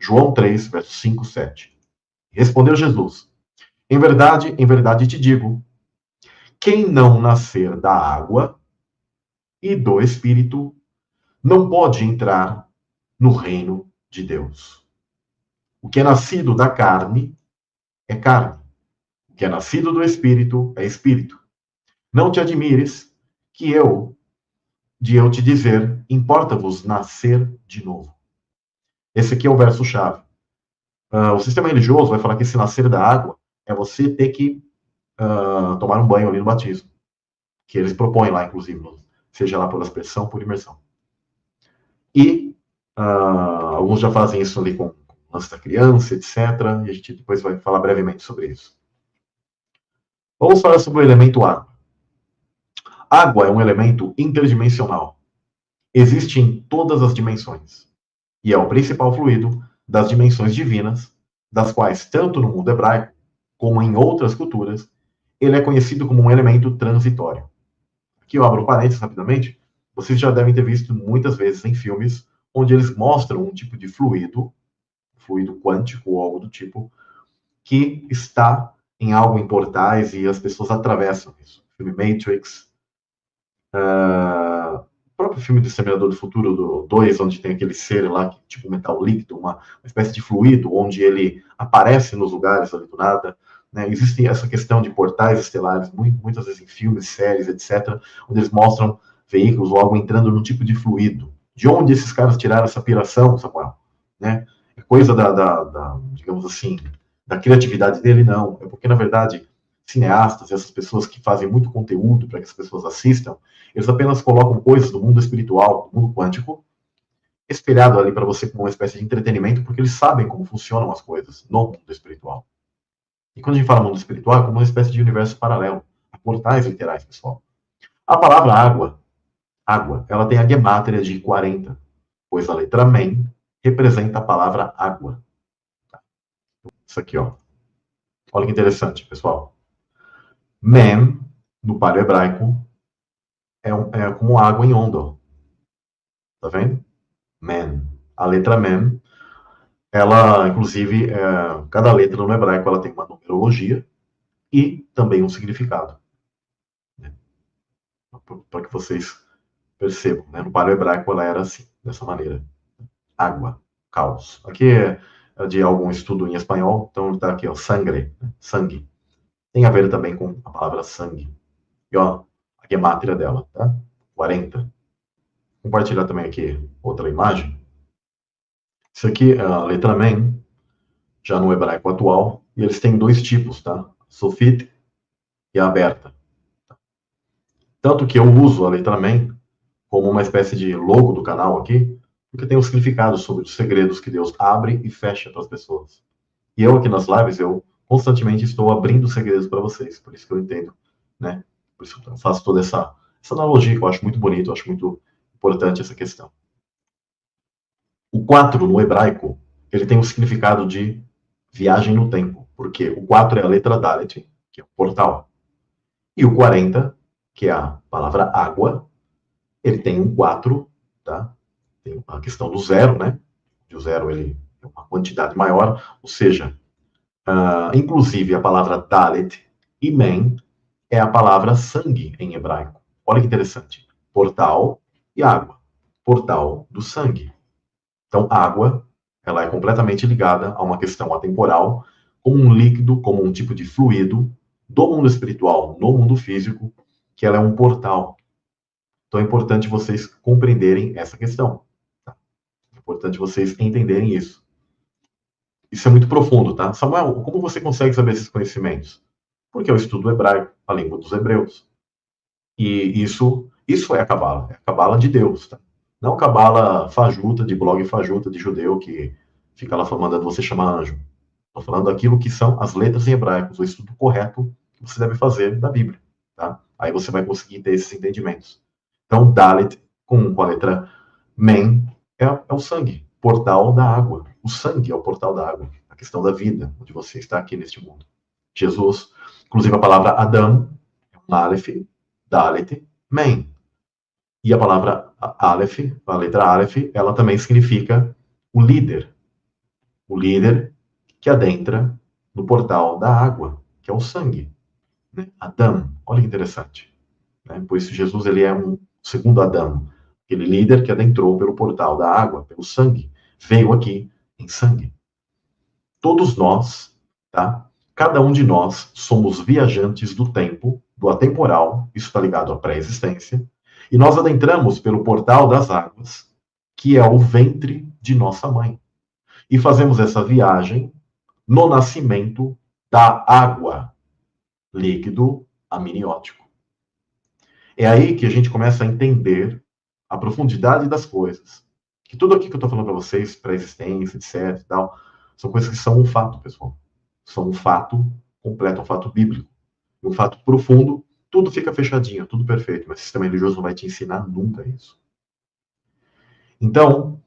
João 3, versos 5, 7. Respondeu Jesus: em verdade te digo, quem não nascer da água e do Espírito não pode entrar no reino de Deus. O que é nascido da carne é carne. O que é nascido do Espírito é Espírito. Não te admires que eu te dizer, importa-vos nascer de novo. Esse aqui é o verso-chave. O sistema religioso vai falar que esse nascer da água é você ter que tomar um banho ali no batismo. Que eles propõem lá, inclusive, seja lá por aspersão, por imersão. E alguns já fazem isso ali com o lance da criança, etc. E a gente depois vai falar brevemente sobre isso. Vamos falar sobre o elemento água. Água é um elemento interdimensional. Existe em todas as dimensões. E é o principal fluido das dimensões divinas, das quais, tanto no mundo hebraico, como em outras culturas, ele é conhecido como um elemento transitório. Aqui eu abro um parênteses rapidamente. Vocês já devem ter visto muitas vezes em filmes onde eles mostram um tipo de fluido quântico ou algo do tipo, que está em algo em portais e as pessoas atravessam isso. O filme Matrix, o próprio filme do Exterminador do Futuro, do 2, onde tem aquele ser lá, tipo metal líquido, uma espécie de fluido, onde ele aparece nos lugares ali do nada. Né? Existe essa questão de portais estelares, muitas vezes em filmes, séries, etc., onde eles mostram veículos ou algo entrando num tipo de fluido. De onde esses caras tiraram essa piração, Samuel? Né? É coisa digamos assim, da criatividade dele? Não. É porque, na verdade, cineastas, essas pessoas que fazem muito conteúdo para que as pessoas assistam, eles apenas colocam coisas do mundo espiritual, do mundo quântico, espelhado ali para você como uma espécie de entretenimento, porque eles sabem como funcionam as coisas no mundo espiritual. E quando a gente fala mundo espiritual, é como uma espécie de universo paralelo. Há portais literais, pessoal. A palavra água, ela tem a gemátria de 40, pois a letra men representa a palavra água. Isso aqui, ó. Olha que interessante, pessoal. Men, no paleo-hebraico, é como água em onda. Tá vendo? Men. A letra men, ela, inclusive, cada letra no hebraico ela tem uma numerologia e também um significado. Né? Para que vocês percebam. Né? No paleo-hebraico ela era assim, dessa maneira. Água, caos. Aqui é de algum estudo em espanhol, então está aqui, ó, sangre, né? Sangue. Tem a ver também com a palavra sangue. E ó, a gemátria dela, tá? 40. Vou compartilhar também aqui outra imagem. Isso aqui é a letra men, já no hebraico atual, e eles têm dois tipos, tá? Sofit e aberta. Tanto que eu uso a letra men como uma espécie de logo do canal aqui, porque tem um significado sobre os segredos que Deus abre e fecha para as pessoas. E eu aqui nas lives, eu constantemente estou abrindo segredos para vocês, por isso que eu entendo, né? Por isso que eu faço toda essa analogia que eu acho muito bonito, eu acho muito importante essa questão. O 4 no hebraico, ele tem o significado de viagem no tempo, porque o 4 é a letra Dalet, que é o portal, e o 40, que é a palavra água, ele tem um 4, tá? Tem a questão do zero, né? O zero ele é uma quantidade maior, ou seja, inclusive a palavra Dalet e Men é a palavra sangue em hebraico. Olha que interessante. Portal e água. Portal do sangue. Então, água, ela é completamente ligada a uma questão atemporal, como um líquido, como um tipo de fluido do mundo espiritual, no mundo físico, que ela é um portal. Então, é importante vocês compreenderem essa questão. Tá? É importante vocês entenderem isso. Isso é muito profundo, tá? Samuel, como você consegue saber esses conhecimentos? Porque eu estudo hebraico, a língua dos hebreus. E isso é a Cabala de Deus, tá? Não Cabala fajuta, de blog fajuta, de judeu, que fica lá mandando você chamar anjo. Estou falando daquilo que são as letras em hebraico, o estudo correto que você deve fazer da Bíblia, tá? Aí você vai conseguir ter esses entendimentos. Então, Dalet, com a letra Men, é o sangue, portal da água. O sangue é o portal da água, a questão da vida, onde você está aqui neste mundo. Jesus, inclusive a palavra Adam, é um Aleph, Dalet, Men. E a palavra Aleph, a letra Aleph, ela também significa o líder. O líder que adentra no portal da água, que é o sangue. Né? Adão, olha que interessante. Né? Por isso Jesus ele é um segundo Adão, aquele líder que adentrou pelo portal da água, pelo sangue, veio aqui em sangue. Todos nós, tá? Cada um de nós somos viajantes do tempo, do atemporal, isso está ligado à pré-existência, e nós adentramos pelo portal das águas, que é o ventre de nossa mãe. E fazemos essa viagem no nascimento da água, líquido amniótico. É aí que a gente começa a entender a profundidade das coisas. Que tudo aqui que eu estou falando para vocês, pré-existência, etc. e tal, são coisas que são um fato, pessoal. São um fato completo, um fato bíblico. Um fato profundo, tudo fica fechadinho, tudo perfeito, mas o sistema religioso não vai te ensinar nunca isso. Então,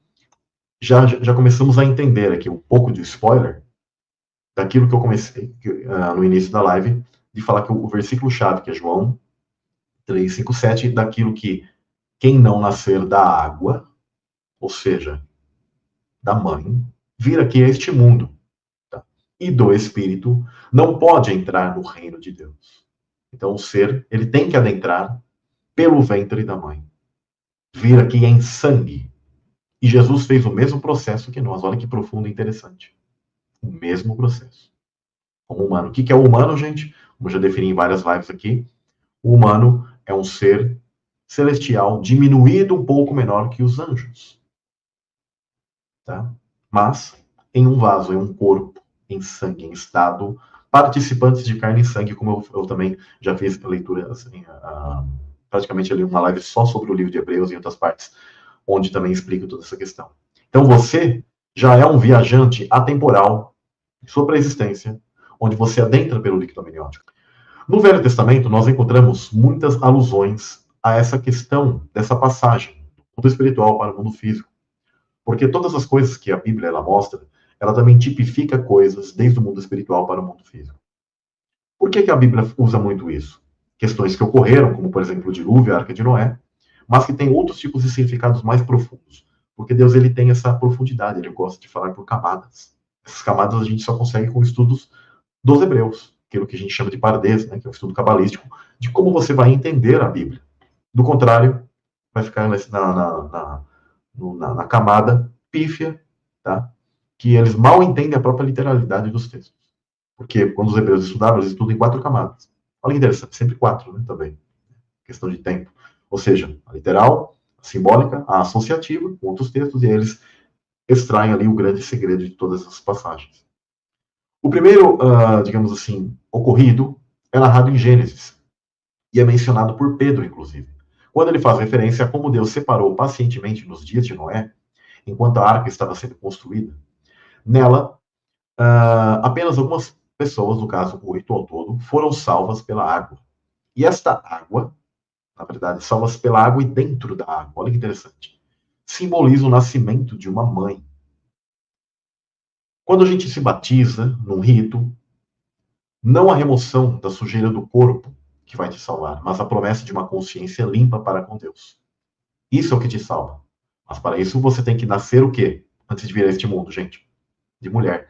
já começamos a entender aqui um pouco de spoiler daquilo que eu comecei no início da live, de falar que o versículo-chave, que é João 3:5-7, daquilo que quem não nascer da água, ou seja, da mãe, vir aqui a este mundo, tá? E do Espírito, não pode entrar no reino de Deus. Então, o ser, ele tem que adentrar pelo ventre da mãe. Vir aqui em sangue. E Jesus fez o mesmo processo que nós. Olha que profundo e interessante. O mesmo processo. Como humano. O que é o humano, gente? Como eu já defini em várias lives aqui, o humano é um ser celestial, diminuído um pouco menor que os anjos. Tá? Mas em um vaso, em um corpo, em sangue, em estado, participantes de carne e sangue, como eu também já fiz leitura, assim, praticamente ali uma live só sobre o livro de Hebreus e outras partes, onde também explico toda essa questão. Então você já é um viajante atemporal de sua pré-existência, onde você adentra pelo líquido amniótico. No Velho Testamento, nós encontramos muitas alusões a essa questão dessa passagem do mundo espiritual para o mundo físico. Porque todas as coisas que a Bíblia ela mostra, ela também tipifica coisas desde o mundo espiritual para o mundo físico. Por que a Bíblia usa muito isso? Questões que ocorreram, como por exemplo o dilúvio, a Arca de Noé, mas que tem outros tipos de significados mais profundos. Porque Deus ele tem essa profundidade, ele gosta de falar por camadas. Essas camadas a gente só consegue com estudos dos hebreus, aquilo que a gente chama de pardês, né, que é o estudo cabalístico, de como você vai entender a Bíblia. Do contrário, vai ficar na camada pífia, tá? Que eles mal entendem a própria literalidade dos textos. Porque quando os hebreus estudavam, eles estudam em 4 camadas. Olha que interessante, sempre 4, né, também. Questão de tempo. Ou seja, a literal, a simbólica, a associativa, com outros textos, e eles extraem ali o grande segredo de todas essas passagens. O primeiro, digamos assim, ocorrido é narrado em Gênesis, e é mencionado por Pedro, inclusive, quando ele faz referência a como Deus separou pacientemente nos dias de Noé, enquanto a arca estava sendo construída. Nela, apenas algumas pessoas, no caso 8 ao todo, foram salvas pela água. E esta água, na verdade, salvas pela água e dentro da água, olha que interessante, simboliza o nascimento de uma mãe. Quando a gente se batiza num rito, não a remoção da sujeira do corpo que vai te salvar, mas a promessa de uma consciência limpa para com Deus. Isso é o que te salva. Mas para isso você tem que nascer o quê? Antes de vir a este mundo, gente. De mulher.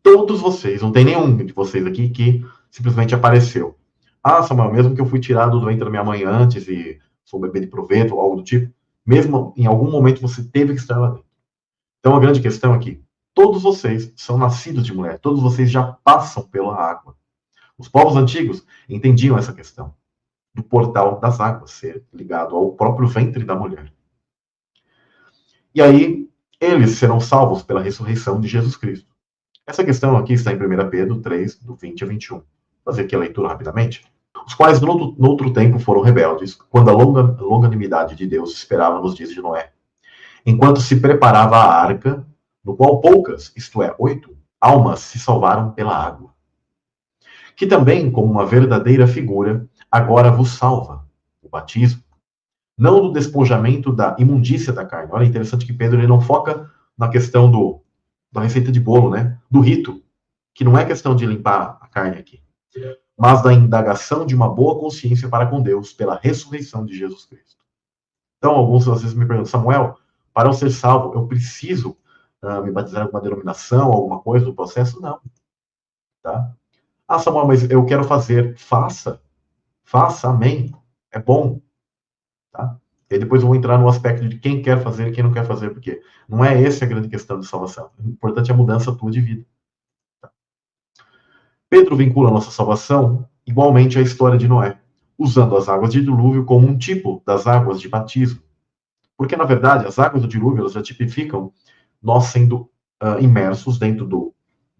Todos vocês, não tem nenhum de vocês aqui que simplesmente apareceu. Ah, Samuel, mesmo que eu fui tirado do ventre da minha mãe antes e sou bebê de proveito ou algo do tipo, mesmo em algum momento você teve que estar lá dentro. Então a grande questão aqui, todos vocês são nascidos de mulher, todos vocês já passam pela água. Os povos antigos entendiam essa questão do portal das águas ser ligado ao próprio ventre da mulher. E aí, eles serão salvos pela ressurreição de Jesus Cristo. Essa questão aqui está em 1 Pedro 3, do 20 a 21. Vou fazer aqui a leitura rapidamente. Os quais, no outro tempo, foram rebeldes, quando a longanimidade de Deus esperava nos dias de Noé. Enquanto se preparava a arca, no qual poucas, isto é, 8, almas se salvaram pela água. Que também, como uma verdadeira figura, agora vos salva, o batismo, não do despojamento da imundícia da carne. Olha, é interessante que Pedro ele não foca na questão da receita de bolo, né? Do rito, que não é questão de limpar a carne aqui, mas da indagação de uma boa consciência para com Deus pela ressurreição de Jesus Cristo. Então, alguns às vezes me perguntam, Samuel, para eu ser salvo, eu preciso me batizar em alguma denominação, alguma coisa do processo? Não, tá? Ah, Samuel, mas eu quero fazer. Faça. Faça, amém. É bom, tá? E aí depois eu vou entrar no aspecto de quem quer fazer e quem não quer fazer, porque não é essa a grande questão de salvação. O importante é a mudança tua de vida. Tá? Pedro vincula a nossa salvação igualmente à história de Noé, usando as águas de dilúvio como um tipo das águas de batismo. Porque, na verdade, as águas do dilúvio elas já tipificam nós sendo imersos dentro do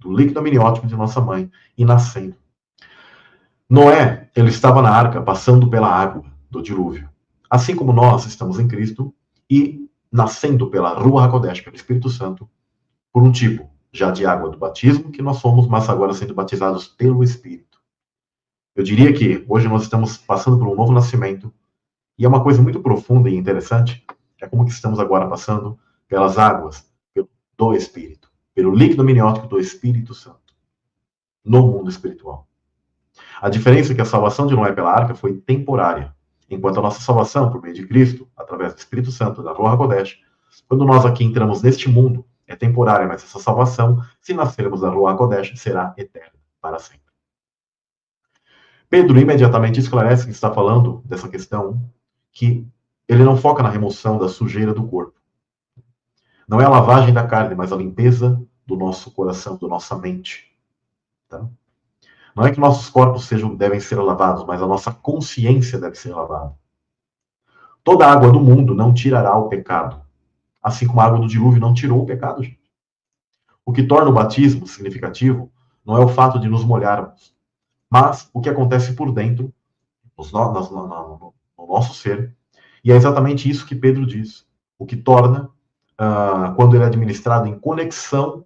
líquido amniótico de nossa mãe e nascendo. Noé, ele estava na arca, passando pela água do dilúvio. Assim como nós estamos em Cristo e nascendo pela Ruach HaKodesh, pelo Espírito Santo, por um tipo já de água do batismo que nós somos, mas agora sendo batizados pelo Espírito. Eu diria que hoje nós estamos passando por um novo nascimento e é uma coisa muito profunda e interessante, é como que estamos agora passando pelas águas do Espírito, pelo líquido amniótico do Espírito Santo, no mundo espiritual. A diferença é que a salvação de Noé pela arca foi temporária, enquanto a nossa salvação por meio de Cristo, através do Espírito Santo, da Ruach HaKodesh, quando nós aqui entramos neste mundo, é temporária, mas essa salvação, se nascermos da Ruach HaKodesh, será eterna, para sempre. Pedro imediatamente esclarece que está falando dessa questão, que ele não foca na remoção da sujeira do corpo. Não é a lavagem da carne, mas a limpeza do nosso coração, da nossa mente. Tá? Não é que nossos corpos devem ser lavados, mas a nossa consciência deve ser lavada. Toda a água do mundo não tirará o pecado, assim como a água do dilúvio não tirou o pecado, gente. O que torna o batismo significativo não é o fato de nos molharmos, mas o que acontece por dentro, no nosso ser, e é exatamente isso que Pedro diz. O que torna, quando ele é administrado em conexão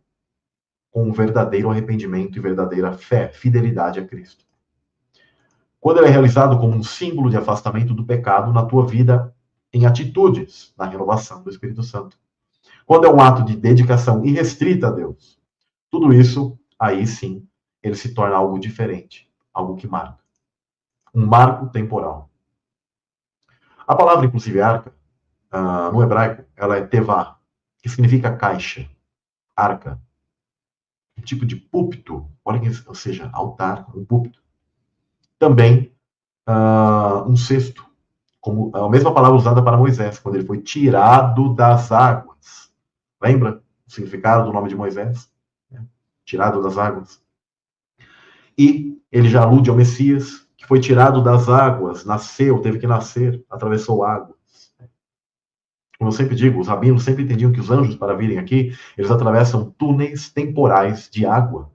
com o verdadeiro arrependimento e verdadeira fé, fidelidade a Cristo. Quando ele é realizado como um símbolo de afastamento do pecado na tua vida, em atitudes, na renovação do Espírito Santo. Quando é um ato de dedicação irrestrita a Deus. Tudo isso, aí sim, ele se torna algo diferente, algo que marca. Um marco temporal. A palavra, inclusive, arca, no hebraico, ela é tevá, que significa caixa, arca. Um tipo de púlpito, olha que, ou seja, altar, um púlpito. Também um cesto, como a mesma palavra usada para Moisés, quando ele foi tirado das águas. Lembra o significado do nome de Moisés? Tirado das águas. E ele já alude ao Messias, que foi tirado das águas, nasceu, teve que nascer, atravessou águas. Como eu sempre digo, os rabinos sempre entendiam que os anjos, para virem aqui, eles atravessam túneis temporais de água.